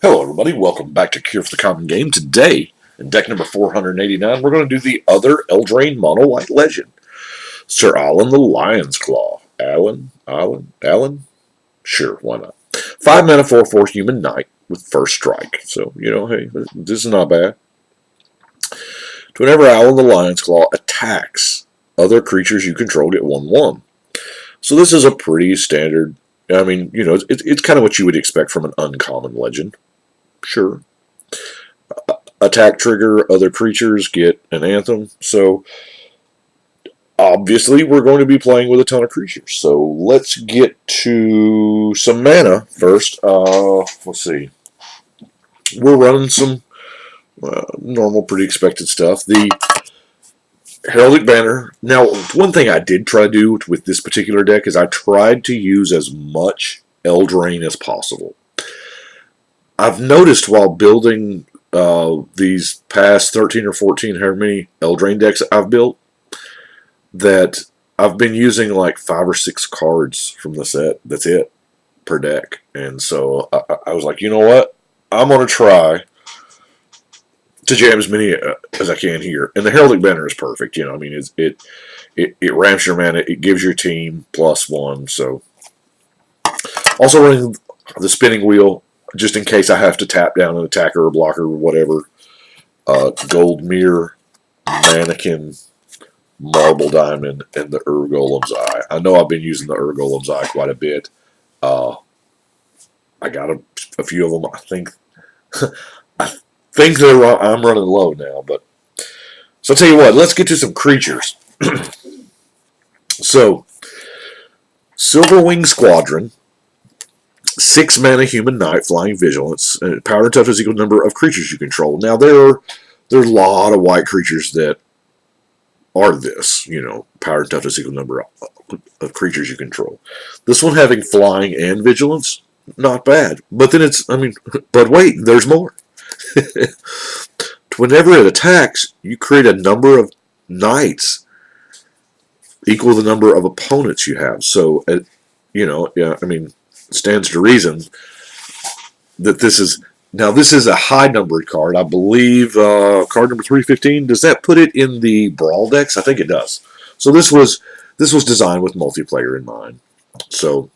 Hello everybody, welcome back to Cure for the Common Game. Today, in deck number 489, we're going to do the other Eldraine Mono White Legend. Sir Alin the Lion's Claw. Alin? Sure, why not? 5 mana, 4/4 human knight with first strike. So, hey, this is not bad. Whenever Alin the Lion's Claw attacks, other creatures you control get 1/1. So this is a pretty standard, it's kind of what you would expect from an uncommon legend. Sure. Attack trigger, other creatures get an anthem. So, obviously, we're going to be playing with a ton of creatures. So, let's get to some mana first. Let's see. We're running some normal, pretty expected stuff. The Heraldic Banner. Now, one thing I did try to do with this particular deck is I tried to use as much Eldraine as possible. I've noticed while building these past 13 or 14, however many Eldraine decks I've built, that I've been using like 5 or 6 cards from the set. That's it per deck. And so I was like, you know what? I'm going to try to jam as many as I can here. And the Heraldic Banner is perfect. It ramps your mana. It gives your team +1. So also running the spinning wheel, just in case I have to tap down an attacker or blocker or whatever. Gold Mirror, Mannequin, Marble Diamond, and the Golem's Eye. I know I've been using the Golem's Eye quite a bit. I got a few of them. I think I'm running low now. So I'll tell you what, let's get to some creatures. So, Silverwing Squadron. 6 mana human knight, flying vigilance, and power and toughness equal number of creatures you control. Now there are a lot of white creatures that are this, power and toughness equal number of creatures you control. This one having flying and vigilance, not bad. But then but wait, there's more. Whenever it attacks, you create a number of knights equal the number of opponents you have. So, stands to reason that this is a high numbered card. I believe card number 315. Does that put it in the Brawl decks? I think it does. So this was designed with multiplayer in mind. So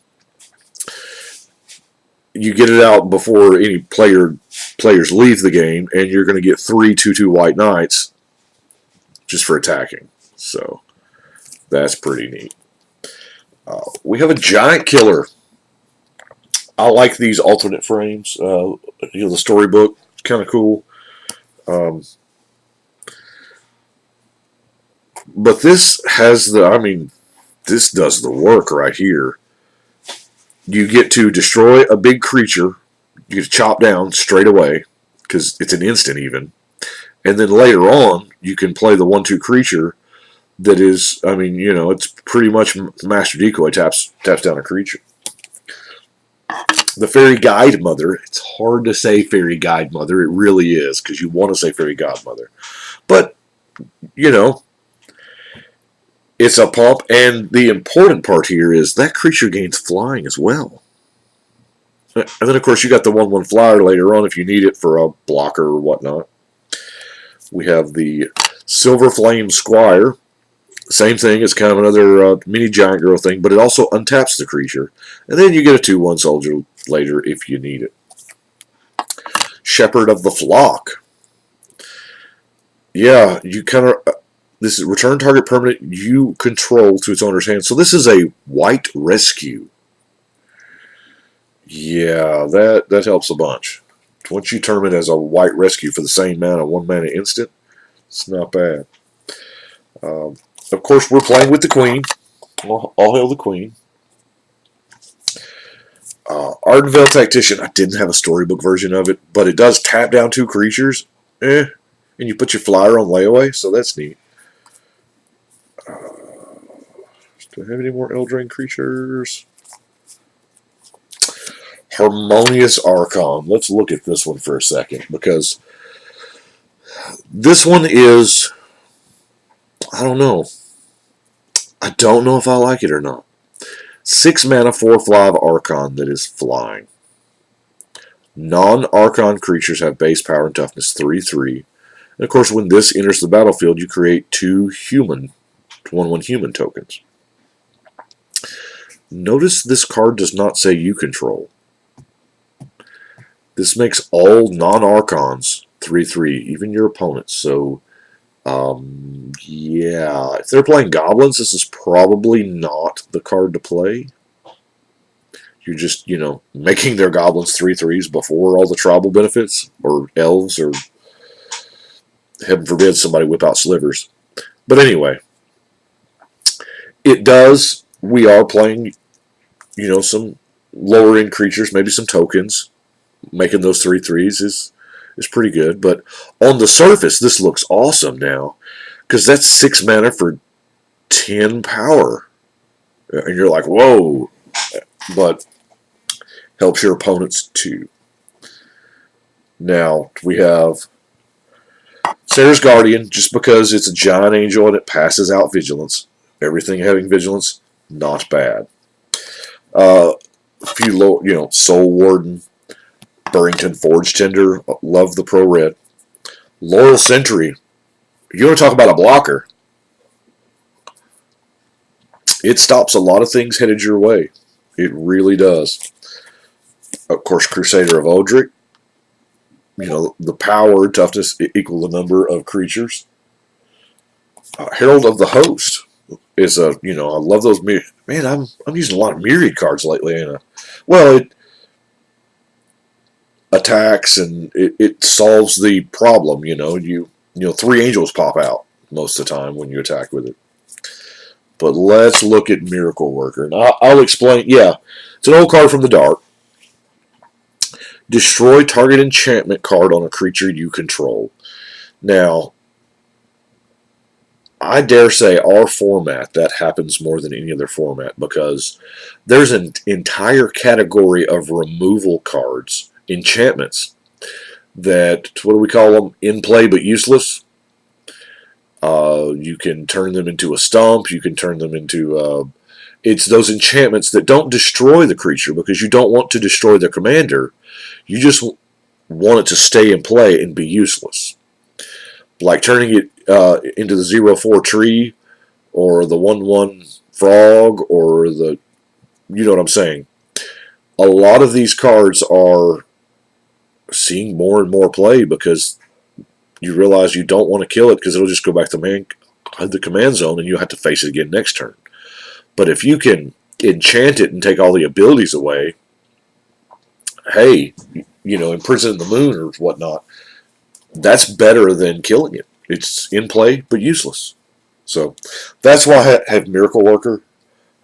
you get it out before any players leave the game, and you're going to get 3 2/2 white knights just for attacking. So that's pretty neat. We have a giant killer. I like these alternate frames. The storybook, it's kind of cool. But this has this does the work right here. You get to destroy a big creature. You get to chop down straight away, because it's an instant even. And then later on, you can play the 1/2 creature that is, it's pretty much Master Decoy taps down a creature. The Fairy Guide Mother. It's hard to say Fairy Guide Mother. It really is, because you want to say Fairy Godmother. But, it's a pump, and the important part here is that creature gains flying as well. And then, of course, you got the 1/1 flyer later on if you need it for a blocker or whatnot. We have the Silver Flame Squire. Same thing, it's kind of another mini giant girl thing, but it also untaps the creature. And then you get a 2/1 soldier later if you need it. Shepherd of the Flock. Yeah, you kind of... this is return target permanent you control to its owner's hand. So this is a white rescue. Yeah, that helps a bunch. Once you term it as a white rescue for the same mana, 1 mana instant, it's not bad. Of course, we're playing with the Queen. All hail the Queen. Ardenvale Tactician. I didn't have a storybook version of it, but it does tap down 2 creatures. And you put your flyer on layaway, so that's neat. Do I have any more Eldraine creatures? Harmonious Archon. Let's look at this one for a second, because this one is... I don't know. I don't know if I like it or not. 6 mana, 4/5 Archon that is flying. Non-Archon creatures have base power and toughness 3/3. And of course, when this enters the battlefield, you create 2 human, 1/1 human tokens. Notice this card does not say you control. This makes all non-Archons 3/3, even your opponents. So, yeah, if they're playing goblins, this is probably not the card to play. You're just, making their goblins 3/3s before all the tribal benefits, or elves, or heaven forbid somebody whip out slivers. But anyway, it does. We are playing, some lower end creatures, maybe some tokens. Making those 3/3s is pretty good. But on the surface, this looks awesome now, because that's 6 mana for 10 power, and you're like, whoa! But helps your opponents too. Now we have Sarah's Guardian, just because it's a giant angel and it passes out vigilance. Everything having vigilance, not bad. A few low, Soul Warden, Burrington Forge Tender, love the pro red. Loyal Sentry, you want to talk about a blocker? It stops a lot of things headed your way. It really does. Of course, Crusader of Odric. The power, toughness equal the number of creatures. Herald of the Host is I love those. Man, I'm using a lot of myriad cards lately, ain't I? Well, it attacks and it solves the problem. 3 angels pop out most of the time when you attack with it. But let's look at Miracle Worker, and I'll explain. Yeah, it's an old card from the dark. Destroy target enchantment card on a creature you control. Now, I dare say our format, that happens more than any other format, because there's an entire category of removal cards, enchantments, that, what do we call them? In play but useless. You can turn them into a stump. You can turn them into... it's those enchantments that don't destroy the creature, because you don't want to destroy the commander. You just want it to stay in play and be useless. Like turning it into the 0/4 tree, or the 1/1 frog, or the... You know what I'm saying. A lot of these cards are seeing more and more play, because you realize you don't want to kill it, because it'll just go back to the command zone, and you have to face it again next turn. But if you can enchant it and take all the abilities away, hey, imprison the moon or whatnot, that's better than killing it. It's in play but useless. So that's why I have Miracle Worker,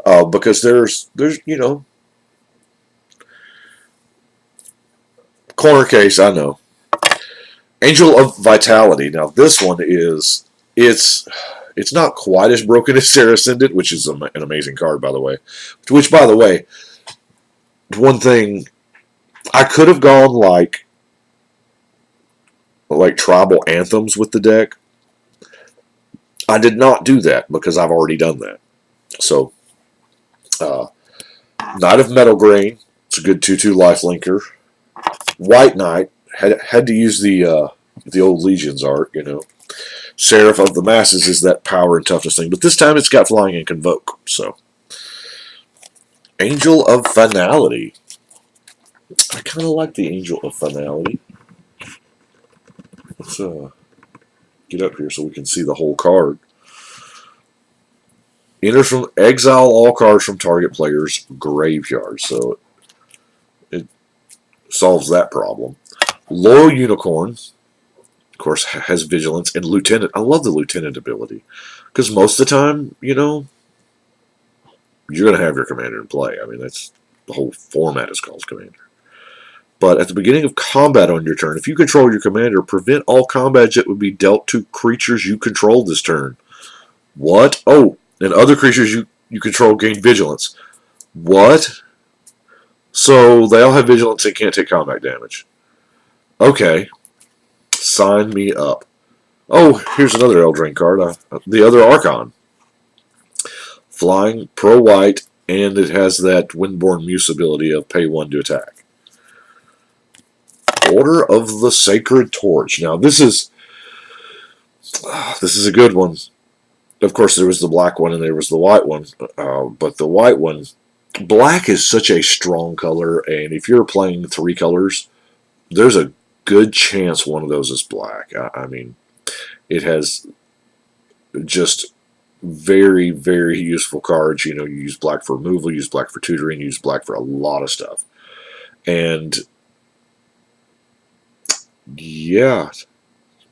because there's corner case, I know. Angel of Vitality. Now this one is it's not quite as broken as Sarah Ascendant, which is an amazing card, by the way. Which, by the way, one thing, I could have gone like tribal anthems with the deck. I did not do that, because I've already done that. So, Knight of Metal Grain. It's a good 2/2 lifelinker. White Knight. Had to use the old Legions art, Seraph of the Masses is that power and toughness thing, but this time it's got flying and convoke. So, Angel of Finality. I kind of like the Angel of Finality. Let's get up here so we can see the whole card. Enters from exile all cards from target player's graveyard, so it solves that problem. Loyal Unicorn, of course, has vigilance, and Lieutenant. I love the Lieutenant ability, because most of the time, you're going to have your commander in play. I mean, that's the whole format is called commander. But at the beginning of combat on your turn, if you control your commander, prevent all combat that would be dealt to creatures you control this turn. What? Oh, and other creatures you control gain vigilance. What? So they all have vigilance and can't take combat damage. Okay. Sign me up. Oh, here's another Eldraine card. The other Archon. Flying, pro-white, and it has that Windborne Muse ability of pay 1 to attack. Order of the Sacred Torch. Now, this is a good one. Of course, there was the black one and there was the white one. But the white one, black is such a strong color, and if you're playing 3 colors, there's a good chance one of those is black. I mean, it has just very, very useful cards. You know, you use black for removal, you use black for tutoring, you use black for a lot of stuff. And yeah,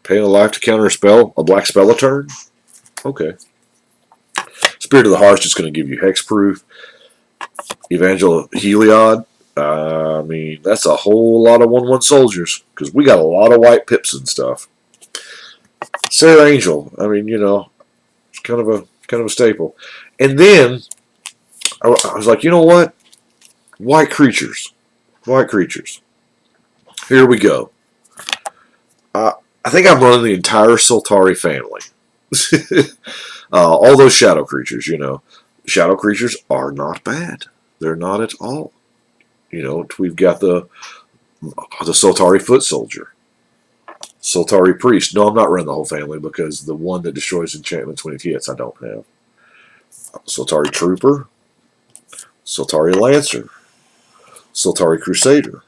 paying a life to counter a black spell a turn. Okay. Spirit of the Hearth is going to give you hexproof. Evangel Heliod. I mean, that's a whole lot of 1/1 soldiers because we got a lot of white pips and stuff. Sarah Angel. I mean, you know, it's kind of a staple. And then I was like, you know what? White creatures. White creatures. Here we go. I think I'm running the entire Sultari family. All those shadow creatures, you know. Shadow creatures are not bad. They're not at all. You know, we've got the Sultari Foot Soldier. Sultari Priest. No, I'm not running the whole family because the one that destroys enchantments when it hits, I don't have. Sultari Trooper. Sultari Lancer. Sultari Crusader.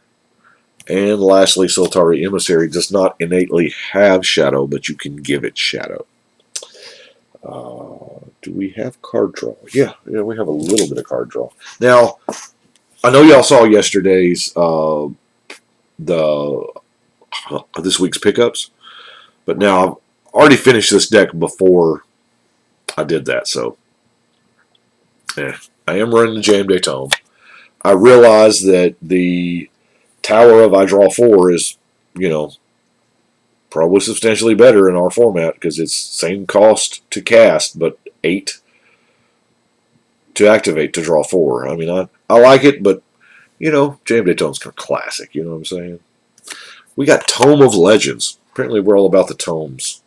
And lastly, Sultari Emissary does not innately have Shadow, but you can give it Shadow. Do we have card draw? Yeah, we have a little bit of card draw. Now, I know y'all saw yesterday's this week's pickups, but now I've already finished this deck before I did that, so I am running the Jam Day Tome. I realize that the Tower of I Draw 4 is, you know, probably substantially better in our format because it's same cost to cast, but 8 to activate to draw 4. I mean, I like it, but, you know, Jam Day Tome's kind of classic, you know what I'm saying? We got Tome of Legends. Apparently we're all about the tomes.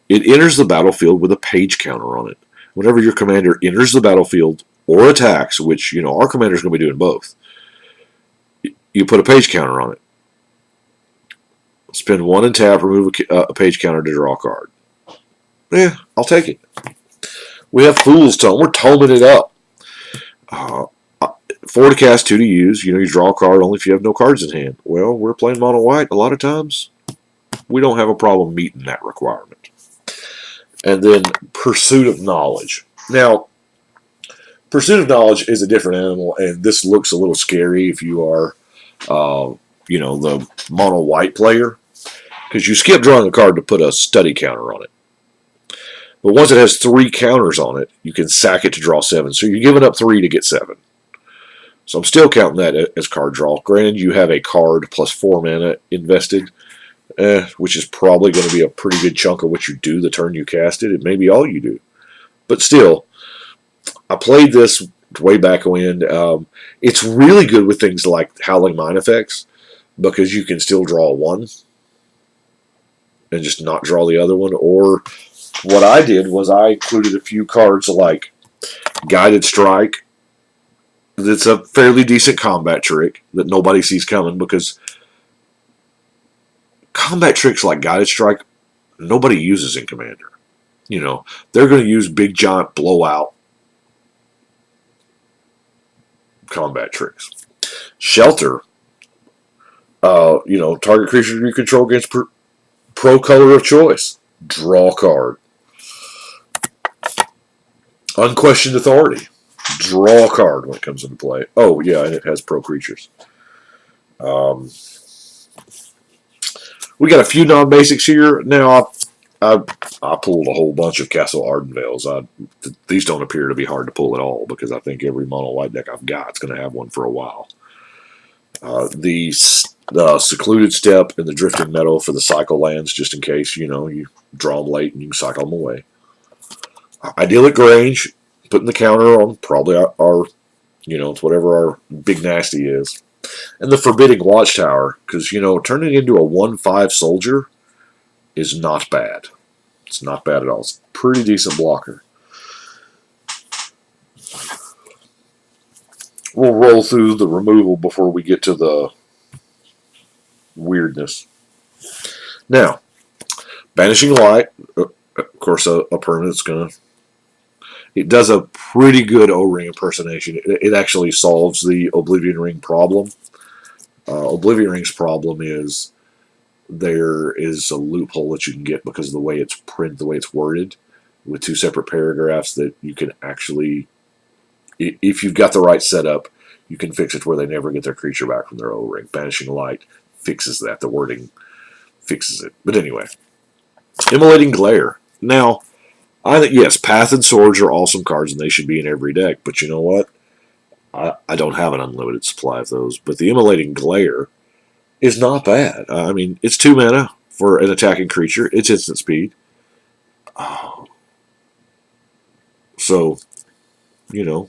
It enters the battlefield with a page counter on it. Whenever your commander enters the battlefield or attacks, which, you know, our commander's going to be doing both, you put a page counter on it. Spend 1 and tap, remove a page counter to draw a card. Yeah, I'll take it. We have Fool's Tome. We're toming it up. 4 to cast, 2 to use. You know, you draw a card only if you have no cards in hand. Well, we're playing mono white. A lot of times, we don't have a problem meeting that requirement. And then Pursuit of Knowledge. Now, Pursuit of Knowledge is a different animal, and this looks a little scary if you are, you know, the mono white player, because you skip drawing a card to put a study counter on it. But once it has 3 counters on it, you can sack it to draw 7. So you're giving up 3 to get 7. So I'm still counting that as card draw. Granted, you have a card plus 4 mana invested, which is probably going to be a pretty good chunk of what you do the turn you cast it. It may be all you do. But still, I played this way back when. It's really good with things like Howling Mind Effects, because you can still draw 1 and just not draw the other one. Or what I did was I included a few cards like Guided Strike. It's a fairly decent combat trick that nobody sees coming, because combat tricks like Guided Strike, nobody uses in Commander. You know, they're going to use big, giant, blowout combat tricks. Shelter, you know, target creature you control against pro color of choice. Draw a card. Unquestioned Authority. Draw a card when it comes into play. Oh, yeah, and it has pro creatures. We got a few non-basics here. Now, I pulled a whole bunch of Castle Ardenvales. These don't appear to be hard to pull at all, because I think every mono white deck I've got is going to have one for a while. The Secluded Step and the Drifting Meadow for the cycle lands, just in case, you know, you draw them late and you can cycle them away. Idyllic Grange, putting the counter on probably our, you know, it's whatever our big nasty is. And the Forbidding Watchtower, because, you know, turning into a 1/5 soldier is not bad. It's not bad at all. It's a pretty decent blocker. We'll roll through the removal before we get to the weirdness. Now, Banishing Light, of course, a permanent's going to... It does a pretty good O-Ring impersonation. It actually solves the Oblivion Ring problem. Oblivion Ring's problem is there is a loophole that you can get because of the way it's printed, the way it's worded, with 2 separate paragraphs that you can actually, if you've got the right setup, you can fix it where they never get their creature back from their O-Ring. Banishing Light fixes that. The wording fixes it. But anyway, Immolating Glare. Now, I think, yes, Path and Swords are awesome cards and they should be in every deck, but you know what? I don't have an unlimited supply of those, but the Immolating Glare is not bad. I mean, it's 2 mana for an attacking creature. It's instant speed. So, you know,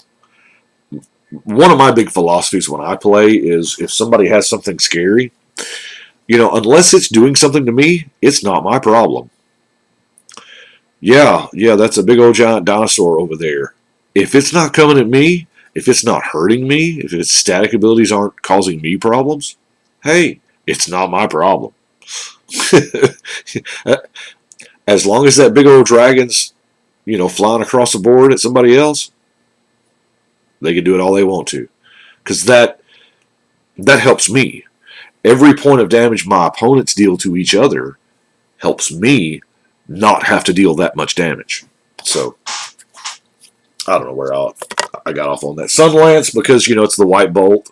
one of my big philosophies when I play is if somebody has something scary, you know, unless it's doing something to me, it's not my problem. Yeah, that's a big old giant dinosaur over there. If it's not coming at me, if it's not hurting me, if its static abilities aren't causing me problems, hey, it's not my problem. As long as that big old dragon's, you know, flying across the board at somebody else, they can do it all they want to. Because that helps me. Every point of damage my opponents deal to each other helps me not have to deal that much damage. So, I don't know where I got off on that. Sunlance, because, you know, it's the white bolt.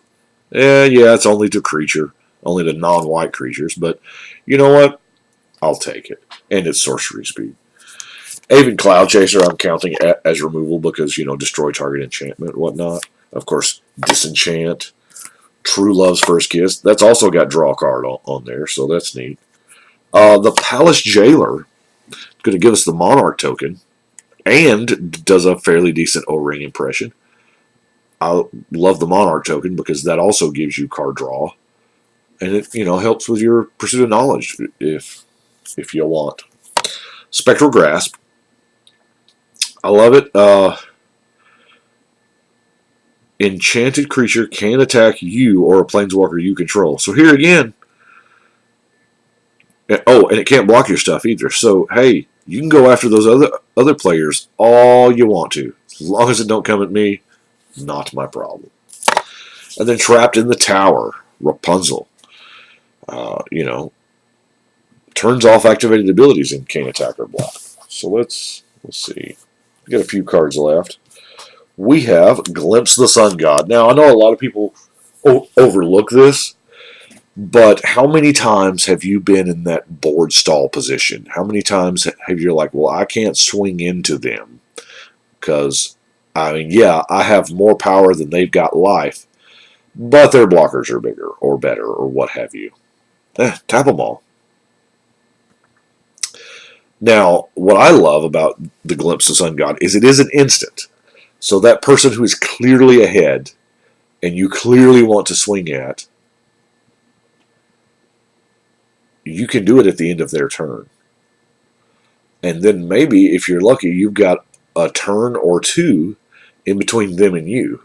Yeah, it's only to creature. Only to non-white creatures. But, you know what? I'll take it. And it's sorcery speed. Aven Cloudchaser I'm counting as removal because, you know, destroy target enchantment, whatnot. Of course, Disenchant. True Love's First Kiss. That's also got draw card on there, so that's neat. The Palace Jailer is going to give us the Monarch token and does a fairly decent O-Ring impression. I love the Monarch token because that also gives you card draw. And it, you know, helps with your pursuit of knowledge if you want. Spectral Grasp. I love it. Enchanted creature can attack you or a planeswalker you control. So here again, oh, and it can't block your stuff either. So hey, you can go after those other players all you want to, as long as it don't come at me. Not my problem. And then Trapped in the Tower, Rapunzel. You know, turns off activated abilities and can't attack or block. So let's see. We got a few cards left. We have Glimpse the Sun God. Now, I know a lot of people overlook this, but how many times have you been in that board stall position? How many times have you like, well, I can't swing into them because, I mean, yeah, I have more power than they've got life, but their blockers are bigger or better or what have you. Tap them all. Now, what I love about the Glimpse of Sun God is it is an instant. So that person who is clearly ahead and you clearly want to swing at, you can do it at the end of their turn. And then maybe, if you're lucky, you've got a turn or two in between them and you.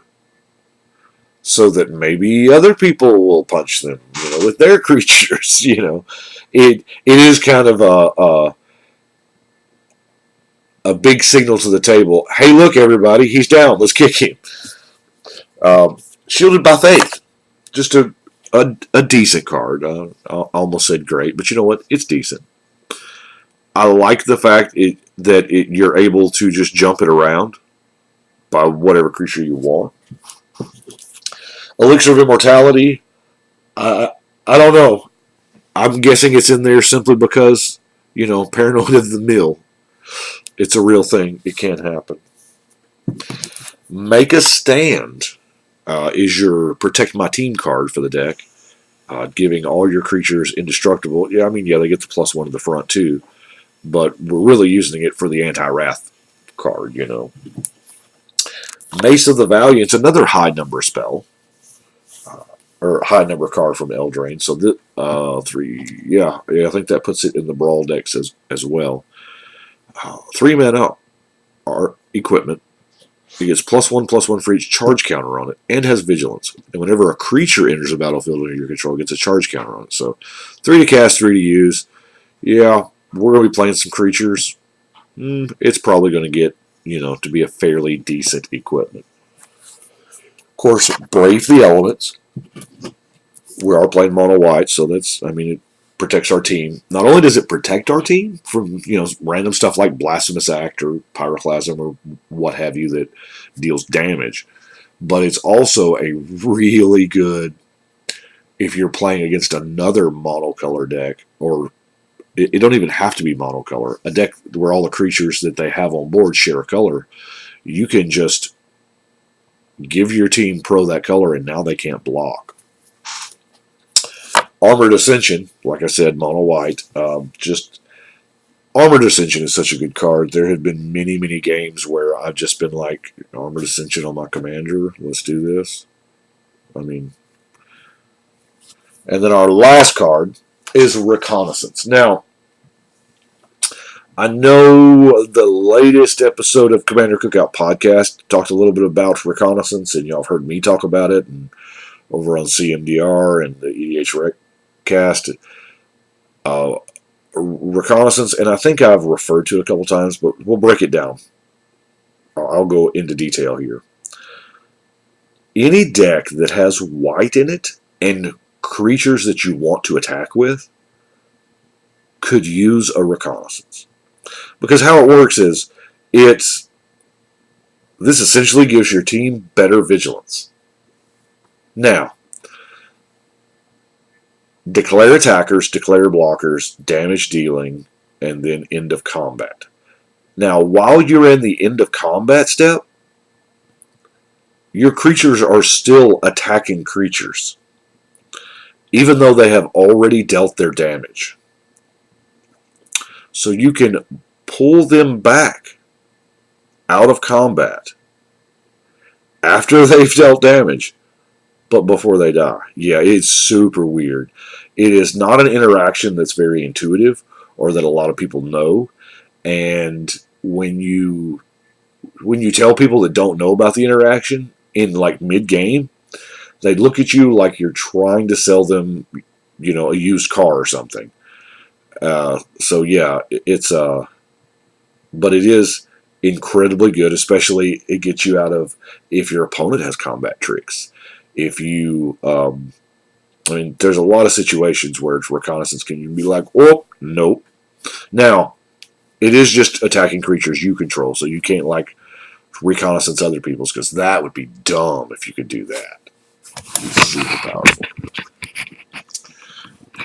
So that maybe other people will punch them, you know, with their creatures, you know. It is kind of a big signal to the table. Hey, look, everybody, he's down. Let's kick him. Shielded by Faith. Just a decent card. I almost said great, but you know what? It's decent. I like the fact that you're able to just jump it around by whatever creature you want. Elixir of Immortality. I don't know. I'm guessing it's in there simply because, you know, Paranoid of the Mill. It's a real thing. It can happen. Make a Stand is your Protect My Team card for the deck. Giving all your creatures indestructible. Yeah, I mean, yeah, they get the +1 to the front too. But we're really using it for the Anti-Wrath card, you know. Mace of the Valiant, another high number spell. Or high number card from Eldraine. So, 3, yeah, I think that puts it in the Brawl decks as well. 3 mana art equipment. It gets +1/+1 for each charge counter on it, and has vigilance. And whenever a creature enters the battlefield under your control, it gets a charge counter on it. So 3 to cast, 3 to use. Yeah, we're going to be playing some creatures. It's probably going to get, to be a fairly decent equipment. Of course, Brave the Elements. We are playing mono white, so it protects our team. Not only does it protect our team from, random stuff like Blasphemous Act or Pyroclasm or what have you that deals damage, but it's also a really good if you're playing against another monocolor deck, or it don't even have to be monocolor. A deck where all the creatures that they have on board share a color, you can just give your team pro that color, and now they can't block. Armored Ascension, like I said, mono white. Armored Ascension is such a good card. There have been many, many games where I've just been like, Armored Ascension on my commander. Let's do this. And then our last card is Reconnaissance. Now, I know the latest episode of Commander Cookout Podcast talked a little bit about Reconnaissance, and y'all have heard me talk about it, and over on CMDR and the EDH Recast. Reconnaissance, and I think I've referred to it a couple times, but we'll break it down. I'll go into detail here. Any deck that has white in it and creatures that you want to attack with could use a Reconnaissance. Because how it works is, this essentially gives your team better vigilance. Now, declare attackers, declare blockers, damage dealing, and then end of combat. Now, while you're in the end of combat step, your creatures are still attacking creatures, even though they have already dealt their damage. So you can pull them back out of combat after they've dealt damage, but before they die. Yeah, it's super weird. It is not an interaction that's very intuitive or that a lot of people know. And when you tell people that don't know about the interaction in like mid-game, they look at you like you're trying to sell them, a used car or something. So yeah, but it is incredibly good, especially it gets you out of if your opponent has combat tricks. If you, there's a lot of situations where it's Reconnaissance can be like, oh, nope. Now, it is just attacking creatures you control, so you can't like Reconnaissance other people's, because that would be dumb if you could do that. It's super powerful.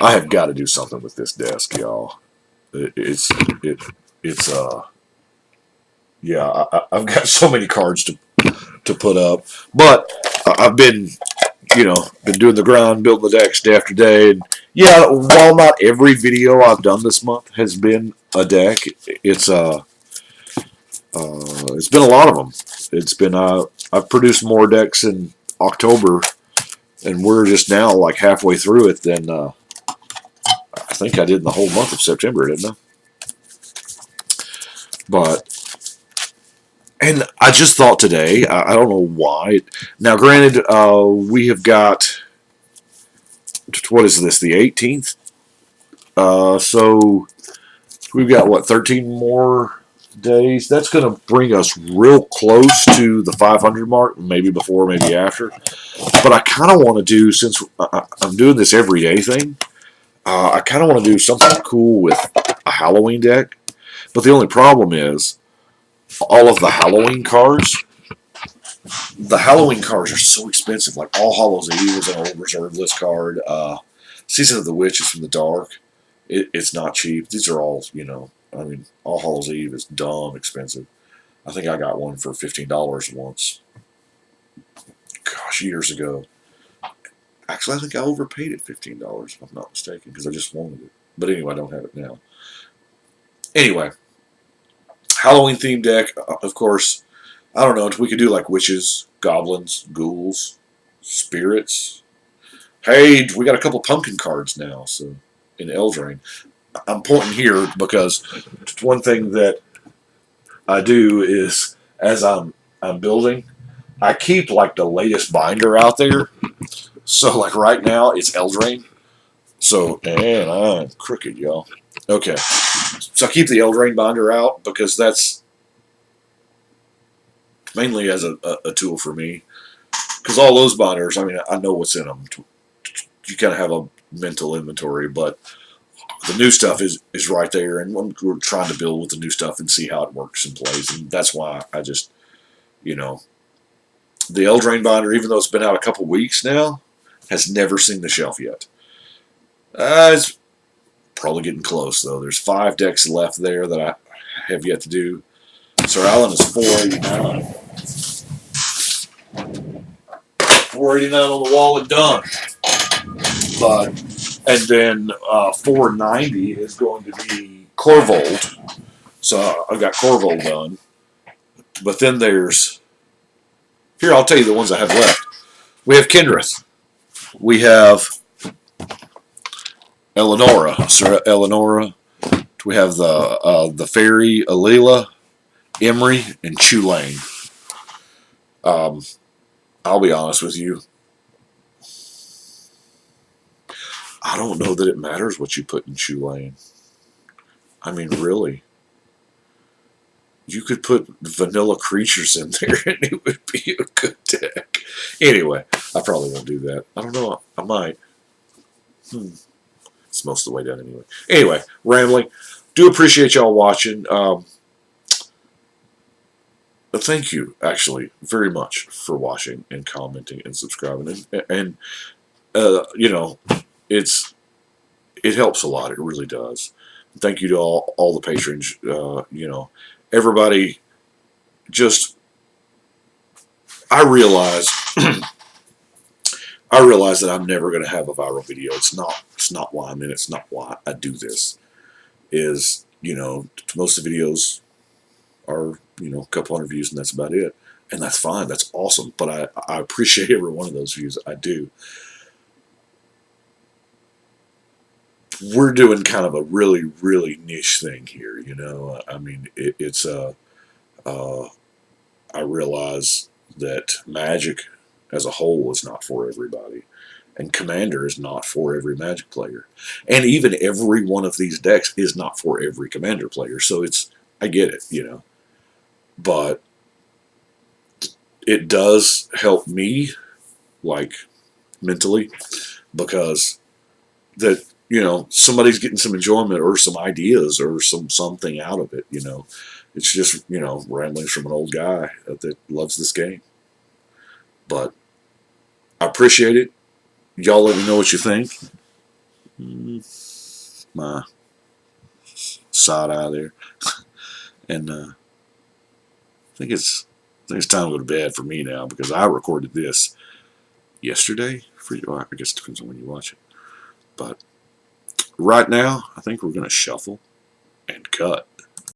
I have got to do something with this desk, y'all. I've got so many cards to put up, but I've been doing the grind, building the decks day after day, and yeah, while not every video I've done this month has been a deck, it's been a lot of them. It's been I've produced more decks in October, and we're just now like halfway through it than I think I did in the whole month of September, didn't I? And I just thought today, I don't know why. Now, granted, we have got, what is this, the 18th? So we've got, 13 more days? That's going to bring us real close to the 500 mark, maybe before, maybe after. But I kind of want to do, since I'm doing this everyday thing, I kind of want to do something cool with a Halloween deck. But the only problem is, all of the Halloween cards are so expensive. Like All Hallows Eve is an old reserve list card. Season of the Witch is from the Dark. It's not cheap. These are all, All Hallows Eve is dumb expensive. I think I got one for $15 once. Gosh, years ago. Actually, I think I overpaid it $15, if I'm not mistaken, because I just wanted it. But anyway, I don't have it now. Anyway, Halloween themed deck, of course. I don't know. We could do like witches, goblins, ghouls, spirits. Hey, we got a couple pumpkin cards now. So in Eldraine, I'm pointing here because one thing that I do is as I'm I'm building, I keep like the latest binder out there. So like right now it's Eldraine. So, and I'm crooked, y'all. Okay. So I keep the Eldraine binder out because that's mainly as a tool for me. Because all those binders, I mean, I know what's in them. You kind of have a mental inventory, but the new stuff is right there, and we're trying to build with the new stuff and see how it works and plays, and that's why I just, you know, the Eldraine binder, even though it's been out a couple weeks now, has never seen the shelf yet. It's probably getting close though. There's 5 decks left there that I have yet to do. Sir Alin is 489. 489 on the wall and done. But and then 490 is going to be Corvold. So I got Corvold done. But then there's here. I'll tell you the ones I have left. We have Kindreth. We have Eleonora, Sir Eleonora. We have the fairy Alila, Emery, and Chulane. I'll be honest with you. I don't know that it matters what you put in Chulane. I mean, really. You could put vanilla creatures in there and it would be a good deck. Anyway, I probably won't do that. I don't know. I might. It's most of the way done anyway. Anyway, rambling. Do appreciate y'all watching. Thank you, actually, very much for watching and commenting and subscribing. And you know, it helps a lot. It really does. Thank you to all the patrons. You know, everybody. Just I realize I realize that I'm never going to have a viral video. It's not why I'm in it. It's not why I do this. Is, you know, most of the videos are, you know, a couple hundred views and that's about it. And that's fine. That's awesome. But I appreciate every one of those views. I do. We're doing kind of a really, really niche thing here, you know. I mean, it's I realize that Magic as a whole is not for everybody. And Commander is not for every Magic player. And even every one of these decks is not for every Commander player. So I get it, you know. But it does help me, like, mentally, because that, you know, somebody's getting some enjoyment or some ideas or something out of it, you know. It's just, you know, ramblings from an old guy that loves this game. But I appreciate it. Y'all let me know what you think. My side eye there. And I think it's time to go to bed for me now because I recorded this yesterday. For you, I guess it depends on when you watch it. But right now, I think we're going to shuffle and cut.